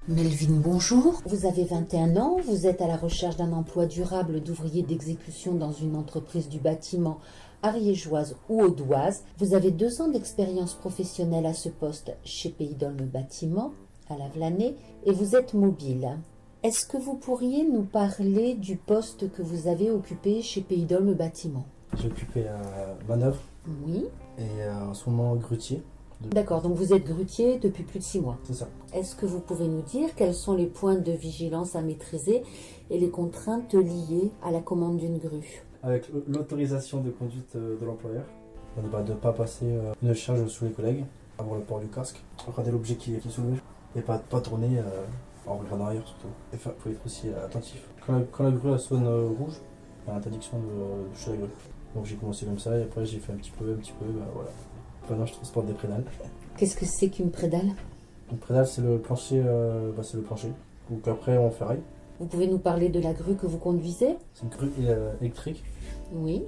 Melvin, bonjour. Vous avez 21 ans, vous êtes à la recherche d'un emploi durable d'ouvrier d'exécution dans une entreprise du bâtiment ariégeoise ou audoise. Vous avez 2 ans d'expérience professionnelle à ce poste chez Pays d'Olme Bâtiment, à Lavelanet, et vous êtes mobile. Est-ce que vous pourriez nous parler du poste que vous avez occupé chez Pays d'Olme Bâtiment? J'ai occupé manœuvre Oui. et en ce moment grutier. D'accord, donc vous êtes grutier depuis plus de 6 mois. C'est ça. Est-ce que vous pouvez nous dire quels sont les points de vigilance à maîtriser et les contraintes liées à la commande d'une grue? Avec l'autorisation de conduite de l'employeur, de ne pas passer une charge sous les collègues, avoir le port du casque, regarder l'objet qui est soulevé et pas tourner en regardant arrière surtout. Il faut être aussi attentif. Quand la grue sonne rouge, il y a l'interdiction de toucher la grue. Donc j'ai commencé comme ça et après j'ai fait un petit peu, voilà. Maintenant je transporte des prédales. Qu'est-ce que c'est qu'une prédale? Une prédale c'est le plancher, Donc après on ferraille. Vous pouvez nous parler de la grue que vous conduisez? C'est une grue électrique, Oui.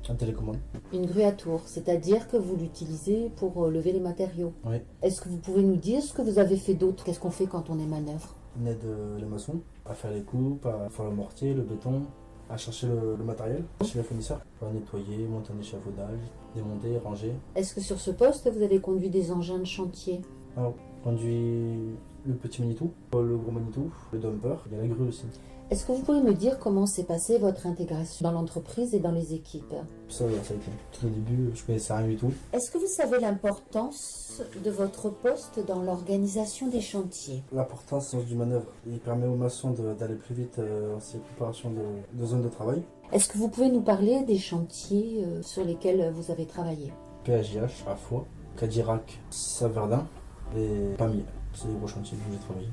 un télécommande. Une grue à tour, c'est-à-dire que vous l'utilisez pour lever les matériaux. Oui. Est-ce que vous pouvez nous dire ce que vous avez fait d'autre? Qu'est-ce qu'on fait quand on est manœuvre? On aide les maçons à faire les coupes, à faire le mortier, le béton, à chercher le matériel chez les fournisseurs, à nettoyer, monter un échafaudage, démonter, ranger. Est-ce que sur ce poste, vous avez conduit des engins de chantier? Alors, on conduit le petit Manitou, le gros Manitou, le dumper, il y a la grue aussi. Est-ce que vous pouvez me dire comment s'est passée votre intégration dans l'entreprise et dans les équipes? Ça a été. Tout au début, je connaissais rien du tout. Est-ce que vous savez l'importance de votre poste dans l'organisation des chantiers? L'importance du manœuvre, il permet aux maçons d'aller plus vite dans ces préparations de zones de travail. Est-ce que vous pouvez nous parler des chantiers sur lesquels vous avez travaillé? PHJH, à Foix, Cadirac, Saverdin et Pamiers. C'est les gros chantiers où j'ai travaillé.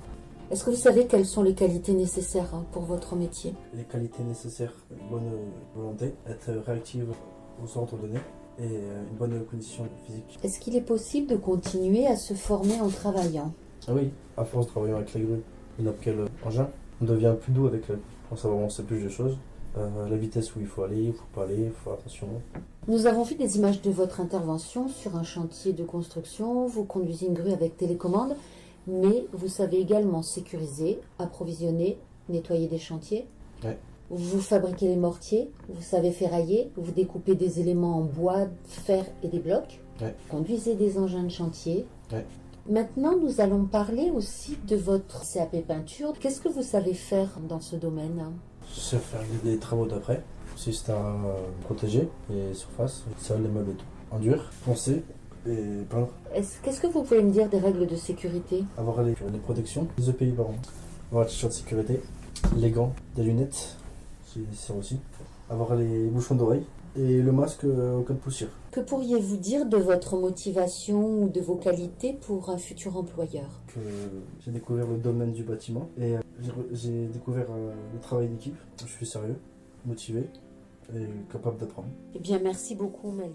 Est-ce que vous savez quelles sont les qualités nécessaires pour votre métier? Les qualités nécessaires, une bonne volonté, être réactive aux ordres donnés et une bonne condition physique. Est-ce qu'il est possible de continuer à se former en travaillant? Ah oui, à force de travailler avec la grue et n'importe quel engin, on devient plus doux avec elle. On sait vraiment plus de choses. La vitesse où il faut aller, il ne faut pas aller, il faut faire attention. Nous avons vu des images de votre intervention sur un chantier de construction. Vous conduisez une grue avec télécommande, mais vous savez également sécuriser, approvisionner, nettoyer des chantiers. Ouais. Vous fabriquez les mortiers, vous savez ferrailler, vous découpez des éléments en bois, fer et des blocs. Ouais. Vous conduisez des engins de chantier. Ouais. Maintenant, nous allons parler aussi de votre CAP peinture. Qu'est-ce que vous savez faire dans ce domaine? Je sais faire des travaux d'après, consiste à protéger les surfaces, les sols, les meubles et tout. Enduire, poncer et peindre. Qu'est-ce que vous pouvez me dire des règles de sécurité? Avoir les protections, les EPI par an. Avoir le t-shirt de sécurité, les gants, des lunettes, c'est nécessaire aussi. Avoir les bouchons d'oreille et le masque au cas de poussière. Que pourriez-vous dire de votre motivation ou de vos qualités pour un futur employeur? Que j'ai découvert le domaine du bâtiment et j'ai découvert le travail d'équipe. Je suis sérieux, motivé et capable d'apprendre. Eh bien, merci beaucoup, Melvin.